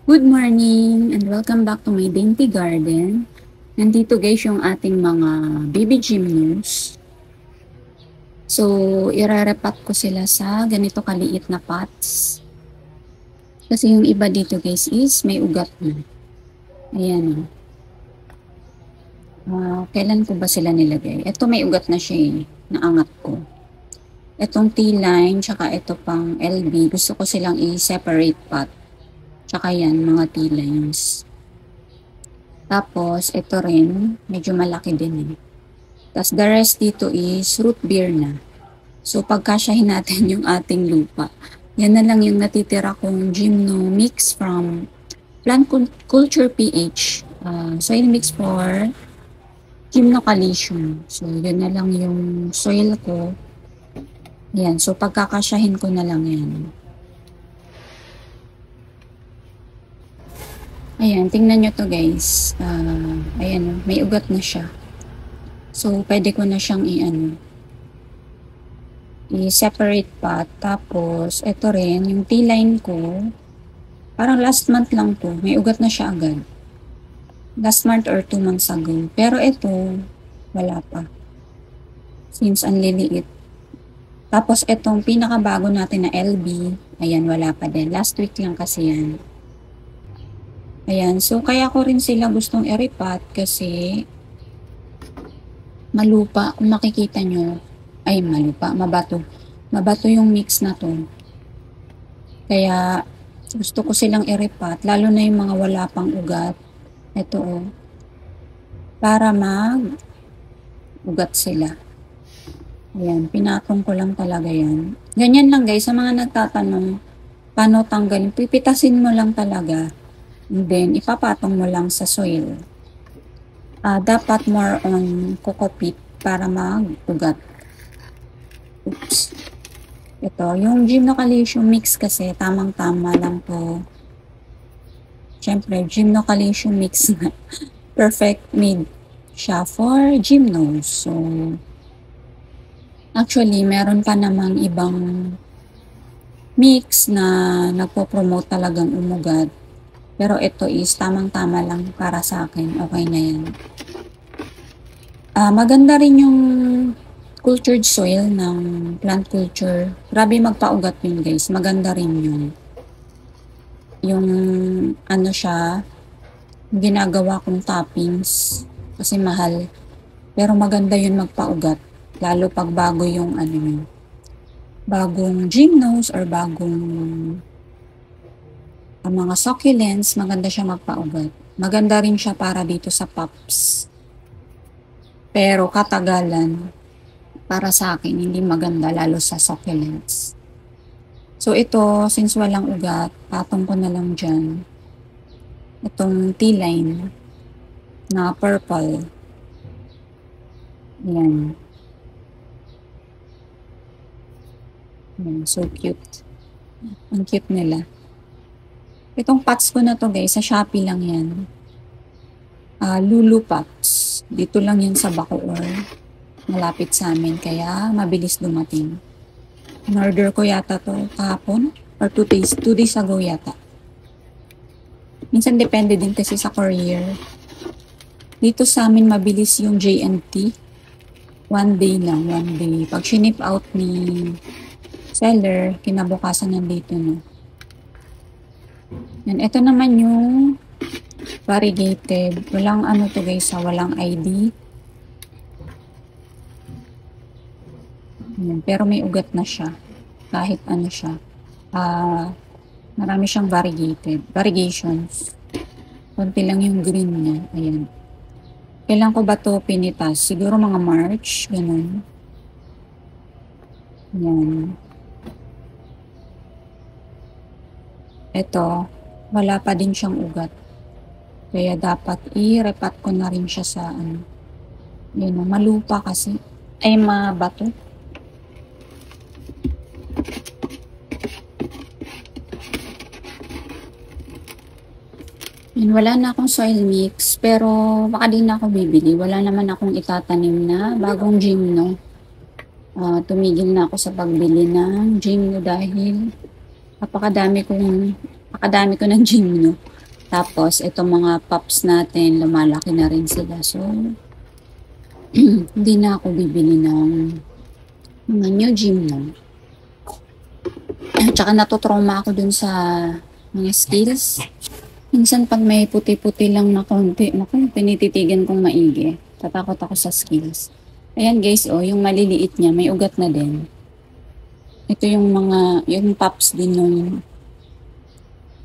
Good morning and welcome back to my dainty garden. Nandito guys yung ating mga baby gymnos. So, irarepat ko sila sa ganito kaliit na pots. Kasi yung iba dito guys is may ugat na. Ayan. Kailan ko ba sila nilagay? Ito may ugat na siya eh. Naangat ko. Itong T-line tsaka ito pang LB. Gusto ko silang i-separate pot. Tsaka yan, mga T-lines. Tapos, ito rin, medyo malaki din eh. Tapos, the rest dito is root beer na. So, pagkasyahin natin yung ating lupa. Yan na lang yung natitira kong gymno mix from Plant Culture PH. Soil mix for gymno calcium. So, yun na lang yung soil ko. Yan. So, pagkakasyahin ko na lang yan. Ayan, tingnan nyo to guys. Ayan, may ugat na siya. So, pwede ko na siyang i-separate pot. Tapos, ito rin, yung T-line ko, parang last month lang to. May ugat na siya agad. Last month or 2 months ago. Pero ito, wala pa. Since ang liliit. Tapos, itong pinakabago natin na LB, ayan, wala pa din. Last week lang kasi yan. Ayan, so kaya ko rin sila gustong i-repat kasi malupa, kung makikita nyo, ay malupa, mabato. Mabato yung mix na to. Kaya gusto ko silang i-repat, lalo na yung mga wala pang ugat. Ito oh, para mag-ugat sila. Ayan, pinatong ko lang talaga yan. Ganyan lang guys, sa mga nagtatanong, paano tanggalin, pipitasin mo lang talaga. And then, ipapatong mo lang sa soil. Dapat more on coco peat para mag-ugat. Oops. Ito, yung gymno calcium mix kasi, tamang-tama lang po. Siyempre, gymno calcium mix na. Perfect made siya for gymnos. So, actually, meron pa namang ibang mix na nagpo-promote talagang umugat. Pero ito is tamang-tama lang para sa akin. Okay na yan. Maganda rin yung cultured soil ng plant culture. Grabe magpaugat yun guys. Maganda rin yun. Yung ano siya, ginagawa kong toppings. Kasi mahal. Pero maganda yun magpaugat. Lalo pag bago yung bagong gymnos or bagong mga succulents, maganda siya magpaugat. Maganda rin siya para dito sa pops. Pero katagalan, para sa akin, hindi maganda lalo sa succulents. So ito, since walang ugat, patong ko na lang dyan. Itong T-line na purple. Yan. Yan, so cute. Ang cute nila. Itong pots ko na to guys, sa Shopee lang yan. Lulu pots. Dito lang yan sa Bacoor. Malapit sa amin, kaya mabilis dumating. In-order ko yata to kahapon or 2 days ago yata. Minsan depende din kasi sa courier. Dito sa amin mabilis yung JNT. 1 day lang, 1 day. Pag shinip out ni seller, kinabukasan nandito na. Yan, ito naman yung variegated. Walang ano to guys, walang ID. Yan, pero may ugat na siya. Kahit ano siya. Marami siyang varigations. Konti lang yung green niya. Ayan. Kailan ko ba to pinitas? Siguro mga March. Ganun. Yan. Ito. Wala pa din siyang ugat. Kaya dapat i-repat ko na rin siya sa yun, malupa kasi. Ay, mabato. Yan, wala na akong soil mix, pero baka din na ako bibili. Wala naman akong itatanim na bagong gymno. Tumigil na ako sa pagbili ng gymno dahil napakadami ko ng gymno. Tapos, itong mga pups natin, lumalaki na rin sila. So, hindi na ako bibili ng mga new gym na. Tsaka natutrauma ako dun sa mga skills. Minsan pag may puti-puti lang na konti, naku, pinititigan kong maigi. Tatakot ako sa skills. Ayan guys, oh, yung maliliit niya, may ugat na din. Ito yung mga, yung pups din nung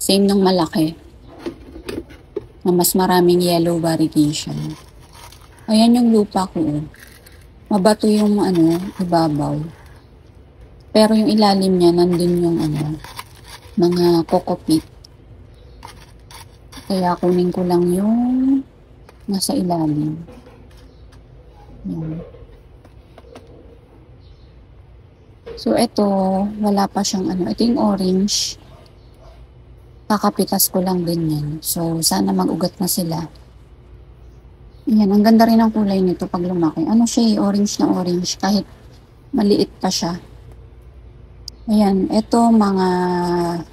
same nung malaki. Na mas maraming yellow variegation. Ayan yung lupa ko, oh. Mabato yung ibabaw. Pero yung ilalim niya, nandun yung mga coco peat. Kaya kunin ko lang yung nasa ilalim. Yan. So, ito, wala pa siyang ito yung orange. Kakapitas ko lang din yan. So, sana mag-ugat na sila. Yan, ang ganda rin ang kulay nito pag lumaki. Ano siya, orange na orange, kahit maliit pa siya. Ayan, ito mga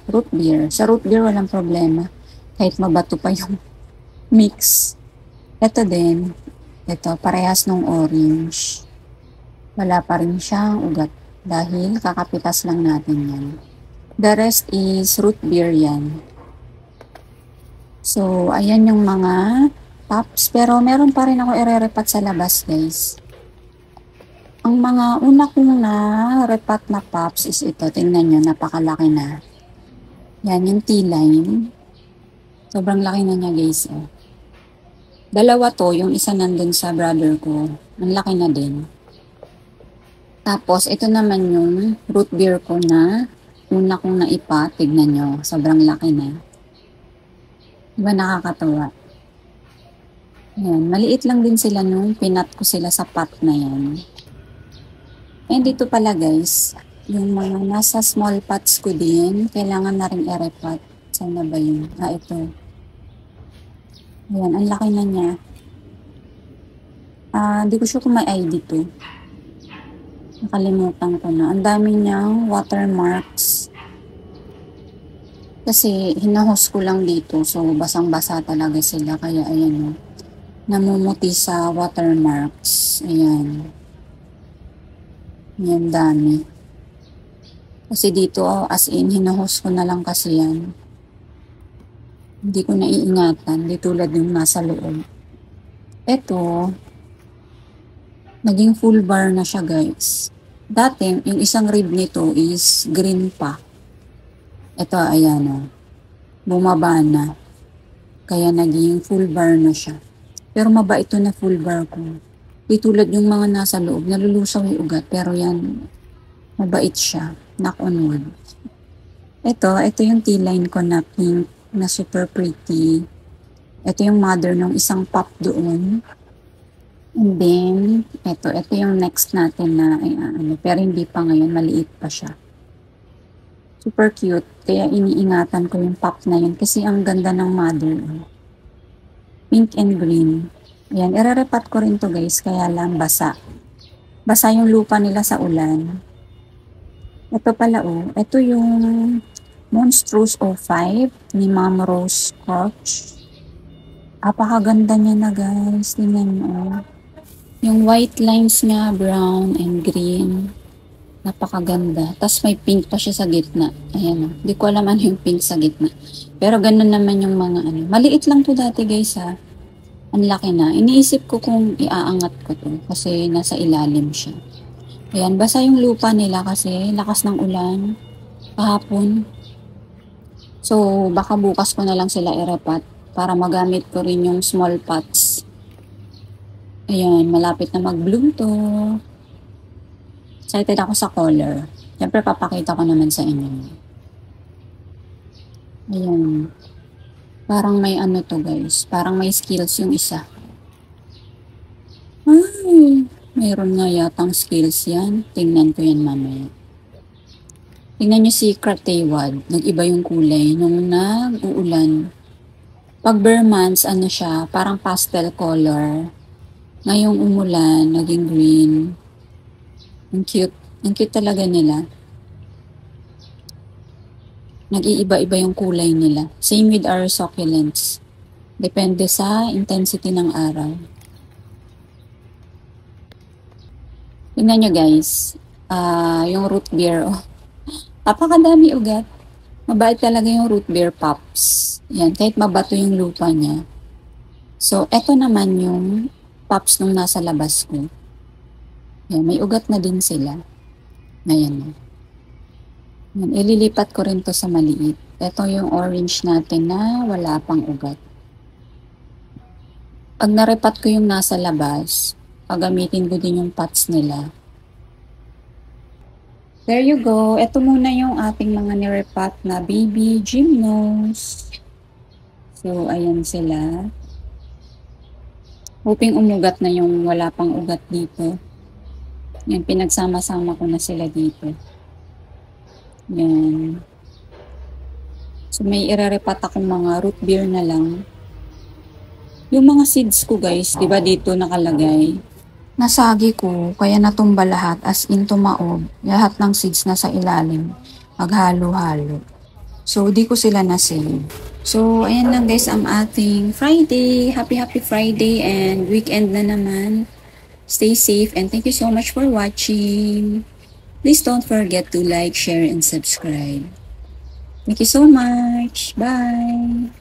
root beer. Sa root beer, walang problema. Kahit mabato pa yung mix. Ito din. Ito, parehas ng orange. Wala pa rin siyang ugat. Dahil kakapitas lang natin yan. The rest is root beer yan. So, ayan yung mga pups. Pero meron pa rin ako ire-repat sa labas, guys. Ang mga una kong na-repat na pups is ito. Tingnan nyo, napakalaki na. Yan, yung T-line. Sobrang laki na niya, guys. Oh. Dalawa to, yung isa nandun sa brother ko. Ang laki na din. Tapos, ito naman yung root beer ko na una kong naipa. Tignan nyo, sobrang laki na. Diba nakakatawa? Yan, maliit lang din sila nung pinat ko sila sa pot na yan. And dito pala guys, yung mga nasa small pots ko din, kailangan na rin i-repat. Saan na ba yun? Ito. Ayan, ang laki na niya. Hindi ko sure kung may ID to. Nakalimutan ko na. Ang dami niyang watermarks. Kasi hinahos ko lang dito. So, basang-basa talaga sila. Kaya ayan o. Namumuti sa watermarks. Ayan. Ayan, dami. Kasi dito, as in, hinahos ko na lang kasi yan. Hindi ko naiingatan. Di tulad yung nasa loob. Ito, naging full bar na siya, guys. Dati, yung isang rib nito is green pa. Ito, ayan o. Bumaba na. Kaya naging full bar na siya. Pero mabait ito na full bar ko. Di tulad yung mga nasa loob, nalulusaw yung ugat. Pero yan, mabait siya. Knock on wood. Ito yung T-line ko na pink, na super pretty. Ito yung mother ng isang pup doon. And then, ito yung next natin na, pero hindi pa ngayon, maliit pa siya. Super cute. Kaya iniingatan ko yung pup na yun kasi ang ganda ng mother. Pink and green. Ayan, ire-repat ko rin to guys, kaya lang basa. Basa yung lupa nila sa ulan. Ito pala ito yung Monstrous 05 ni Ma'am Rose Crotch. Apakaganda niya na guys, tingnan mo. Yung white lines niya, brown and green. Napakaganda. Tapos may pink pa siya sa gitna. Ayan o. Hindi ko alam ano yung pink sa gitna. Pero ganun naman yung mga Maliit lang to dati guys ha. Ang laki na. Iniisip ko kung iaangat ko to. Kasi nasa ilalim siya. Ayan. Basa yung lupa nila kasi lakas ng ulan. Kahapon. So, baka bukas ko na lang sila i-repat para magamit ko rin yung small pots. Ayan. Malapit na mag-bloom to. Excited ako sa color. Siyempre, papakita ko naman sa inyo. Ayan. Parang may to guys. Parang may skills yung isa. Ay, mayroon nga yatang skills yan. Tingnan ko yan mamaya. Tingnan nyo si Kratewad. Nag-iba yung kulay nung nag-uulan. Pag bare months, siya, parang pastel color. Ngayong umulan, naging green. Ang cute. Ang cute talaga nila. Nag-iiba-iba yung kulay nila. Same with our succulents. Depende sa intensity ng araw. Tingnan nyo guys, yung root beer, oh. Napakadami ugat. Mabait talaga yung root beer pops. Yan, kahit mabato yung lupa niya. So, eto naman yung pops nung nasa labas ko. Yan, may ugat na din sila. Ayan. Yan, ililipat ko rin to sa maliit. Ito yung orange natin na wala pang ugat. Pag narepat ko yung nasa labas, gagamitin ko din yung pots nila. There you go. Ito muna yung ating mga nirepat na baby gymnos. So, ayan sila. Hoping umugat na yung wala pang ugat dito. Yan, pinagsama-sama ko na sila dito. Yan. So, may irarepat akong mga root beer na lang. Yung mga seeds ko guys, di ba dito nakalagay? Nasagi ko, kaya natumba lahat as in tumaob. Lahat ng seeds na sa ilalim. Maghalo-halo. So, di ko sila na-save. So, ayan lang guys ang ating Friday. Happy Friday and weekend na naman. Stay safe and thank you so much for watching. Please don't forget to like, share, and subscribe. Thank you so much. Bye!